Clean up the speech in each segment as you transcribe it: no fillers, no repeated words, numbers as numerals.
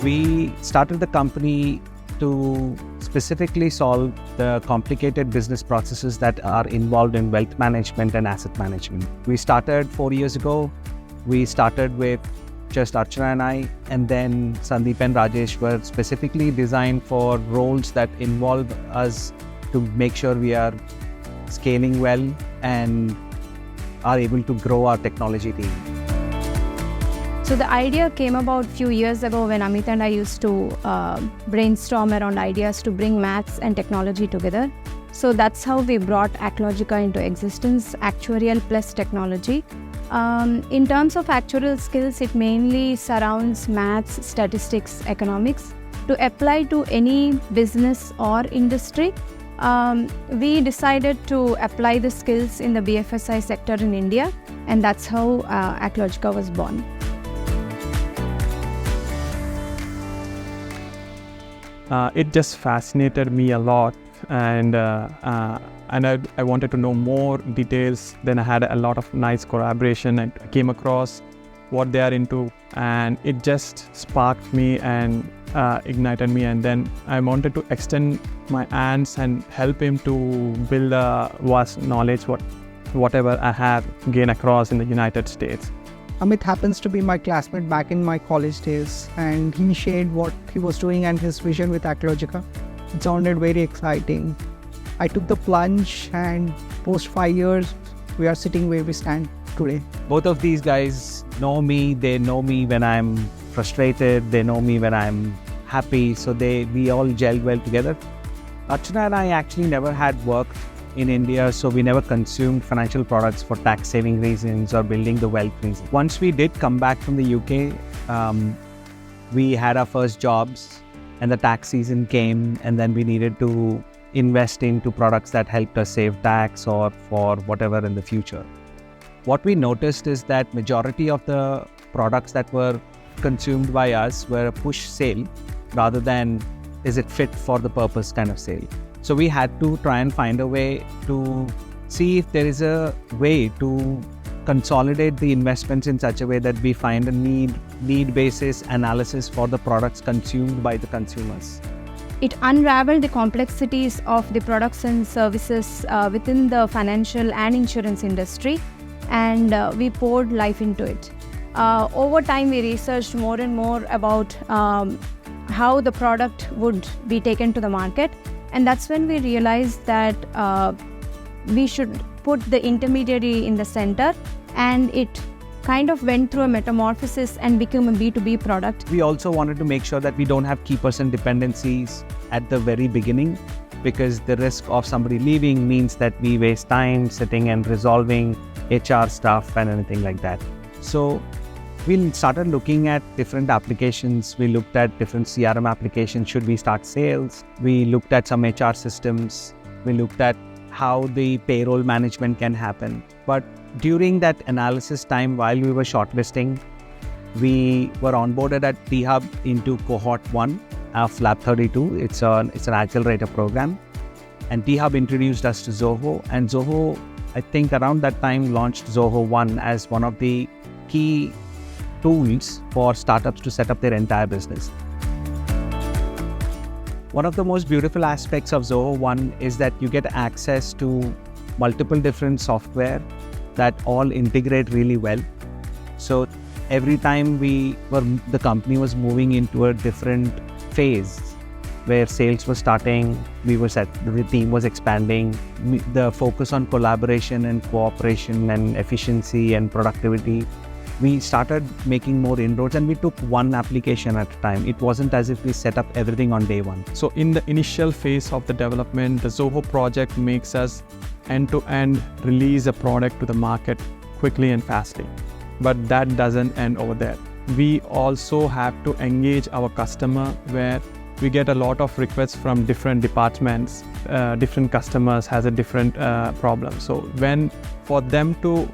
We started the company to specifically solve the complicated business processes that are involved in wealth management and asset management. We started 4 years ago. We started with just Archana and I, and then Sandeep and Rajesh were specifically designed for roles that involve us to make sure we are scaling well and are able to grow our technology team. So the idea came about a few years ago when Ameet and I used to brainstorm around ideas to bring maths and technology together. So that's how we brought Actlogica into existence, actuarial plus technology. In terms of actuarial skills, it mainly surrounds maths, statistics, economics. To apply to any business or industry, we decided to apply the skills in the BFSI sector in India, and that's how Actlogica was born. It just fascinated me a lot, and I wanted to know more details. Then I had a lot of nice collaboration and came across what they are into, and it just sparked me and ignited me. And then I wanted to extend my hands and help him to build a vast knowledge, whatever I have gained across in the United States. Amit happens to be my classmate back in my college days, and he shared what he was doing and his vision with Actlogica. It sounded very exciting. I took the plunge, and post 5 years, we are sitting where we stand today. Both of these guys know me. They know me when I'm frustrated. They know me when I'm happy. So we all gelled well together. Archana and I actually never had worked in India, so we never consumed financial products for tax saving reasons or building the wealth reasons. Once we did come back from the UK, we had our first jobs and the tax season came, and then we needed to invest into products that helped us save tax or for whatever in the future. What we noticed is that majority of the products that were consumed by us were a push sale rather than is it fit for the purpose kind of sale. So we had to try and find a way to see if there is a way to consolidate the investments in such a way that we find a need basis analysis for the products consumed by the consumers. It unraveled the complexities of the products and services within the financial and insurance industry, and we poured life into it. Over time, we researched more and more about how the product would be taken to the market. And that's when we realized that we should put the intermediary in the center, and it kind of went through a metamorphosis and became a B2B product. We also wanted to make sure that we don't have key person dependencies at the very beginning, because the risk of somebody leaving means that we waste time sitting and resolving HR stuff and anything like that. So we started looking at different applications. We looked at different CRM applications. Should we start sales? We looked at some HR systems. We looked at how the payroll management can happen. But during that analysis time, while we were shortlisting, we were onboarded at T-Hub into cohort 1 of Lab 32. It's an accelerator program. And T-Hub introduced us to Zoho. And Zoho, I think around that time, launched Zoho 1 as one of the key tools for startups to set up their entire business. One of the most beautiful aspects of Zoho 1 is that you get access to multiple different software that all integrate really well. So every time the company was moving into a different phase where sales was starting, the team was expanding, the focus on collaboration and cooperation and efficiency and productivity, we started making more inroads, and we took one application at a time. It wasn't as if we set up everything on day one. So in the initial phase of the development, the Zoho project makes us end-to-end release a product to the market quickly and fastly. But that doesn't end over there. We also have to engage our customer, where we get a lot of requests from different departments. Different customers has a different problem. So for them to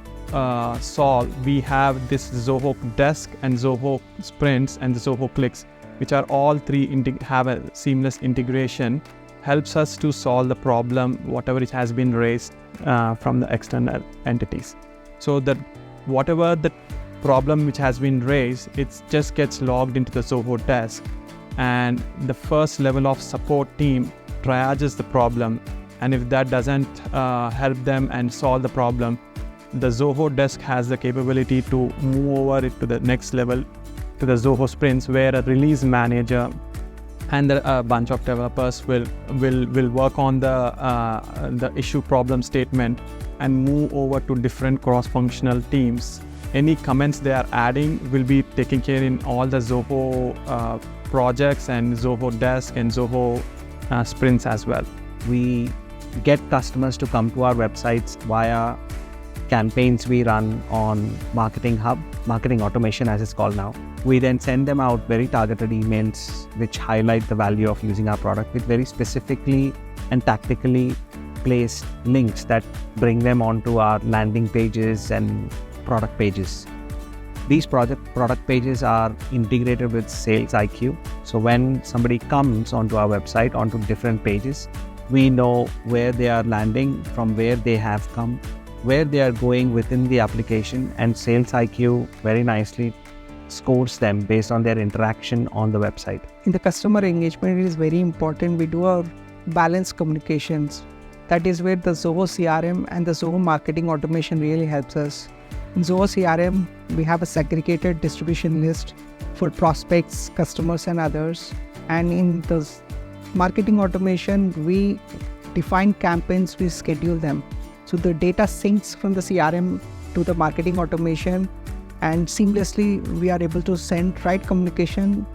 solve, we have this Zoho Desk and Zoho Sprints and the Zoho Clicks, which are all three have a seamless integration, helps us to solve the problem, whatever it has been raised from the external entities. So that whatever the problem which has been raised, it just gets logged into the Zoho desk, and the first level of support team triages the problem, and if that doesn't help them and solve the problem, the Zoho desk has the capability to move over it to the next level, to the Zoho sprints, where a release manager and a bunch of developers will work on the issue problem statement and move over to different cross-functional teams. Any comments they are adding will be taken care in all the Zoho projects and Zoho desk and Zoho sprints as well. We get customers to come to our websites via campaigns we run on Marketing Hub, marketing automation as it's called now. We then send them out very targeted emails which highlight the value of using our product with very specifically and tactically placed links that bring them onto our landing pages and product pages. These product pages are integrated with Sales IQ. So when somebody comes onto our website, onto different pages, we know where they are landing, from where they have come, where they are going within the application, and Sales IQ very nicely scores them based on their interaction on the website. In the customer engagement, it is very important we do our balanced communications. That is where the Zoho CRM and the Zoho marketing automation really helps us. In Zoho CRM, we have a segregated distribution list for prospects, customers, and others. And in the marketing automation, we define campaigns, we schedule them. So the data syncs from the CRM to the marketing automation, and seamlessly we are able to send right communication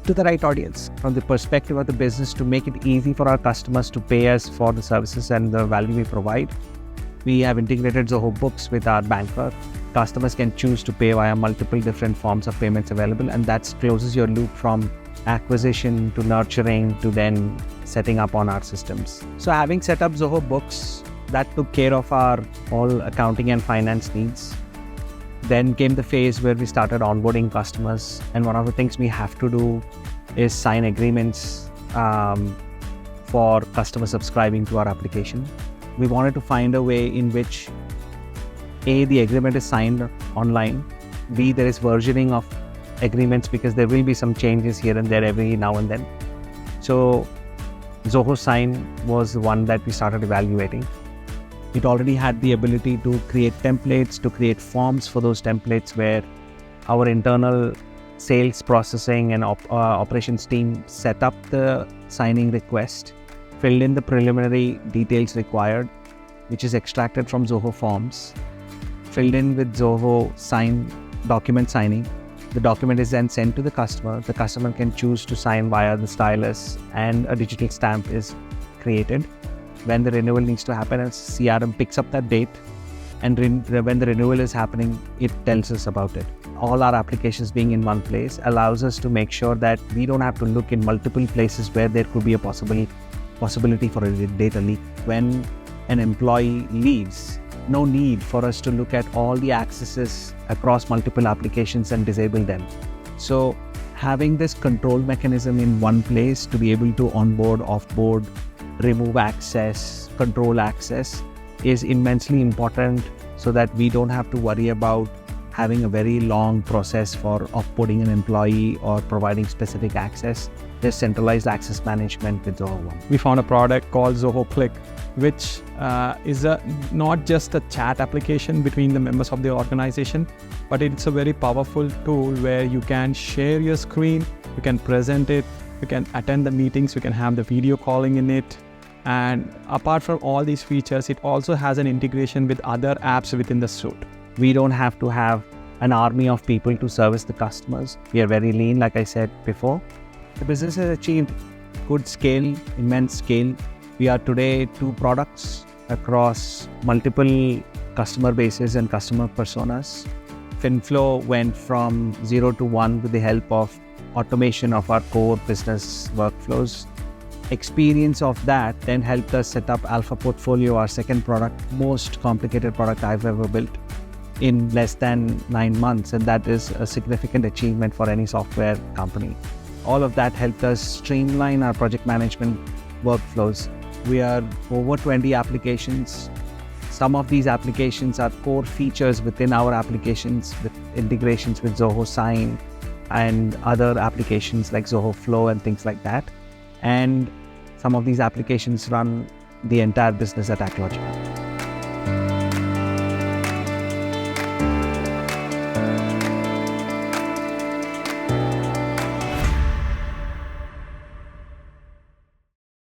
to the right audience. From the perspective of the business, to make it easy for our customers to pay us for the services and the value we provide, we have integrated Zoho Books with our banker. Customers can choose to pay via multiple different forms of payments available, and that closes your loop from acquisition to nurturing to then setting up on our systems. So having set up Zoho Books, that took care of our all accounting and finance needs. Then came the phase where we started onboarding customers, and one of the things we have to do is sign agreements for customers subscribing to our application. We wanted to find a way in which A, the agreement is signed online, B, there is versioning of agreements, because there will be some changes here and there every now and then. So Zoho Sign was the one that we started evaluating. It already had the ability to create templates, to create forms for those templates, where our internal sales processing and operations team set up the signing request, filled in the preliminary details required, which is extracted from Zoho Forms, filled in with Zoho Sign document signing. The document is then sent to the customer. The customer can choose to sign via the stylus, and a digital stamp is created. When the renewal needs to happen, a CRM picks up that date, and when the renewal is happening, it tells us about it. All our applications being in one place allows us to make sure that we don't have to look in multiple places where there could be a possibility for a data leak. When an employee leaves, no need for us to look at all the accesses across multiple applications and disable them. So having this control mechanism in one place to be able to onboard, offboard, remove access, control access is immensely important, so that we don't have to worry about having a very long process for offboarding an employee or providing specific access. There's centralized access management with Zoho One. We found a product called Zoho Click, which is not just a chat application between the members of the organization, but it's a very powerful tool where you can share your screen, you can present it, you can attend the meetings, you can have the video calling in it. And apart from all these features, it also has an integration with other apps within the suite. We don't have to have an army of people to service the customers. We are very lean, like I said before. The business has achieved good scale, immense scale. We are today 2 products across multiple customer bases and customer personas. FinFlow went from 0 to 1 with the help of automation of our core business workflows. Experience of that then helped us set up Alpha Portfolio, our second product, most complicated product I've ever built, in less than 9 months, and that is a significant achievement for any software company. All of that helped us streamline our project management workflows. We are over 20 applications Some of these applications are core features within our applications with integrations with Zoho Sign and other applications like Zoho Flow and things like that. And some of these applications run the entire business at Actlogica.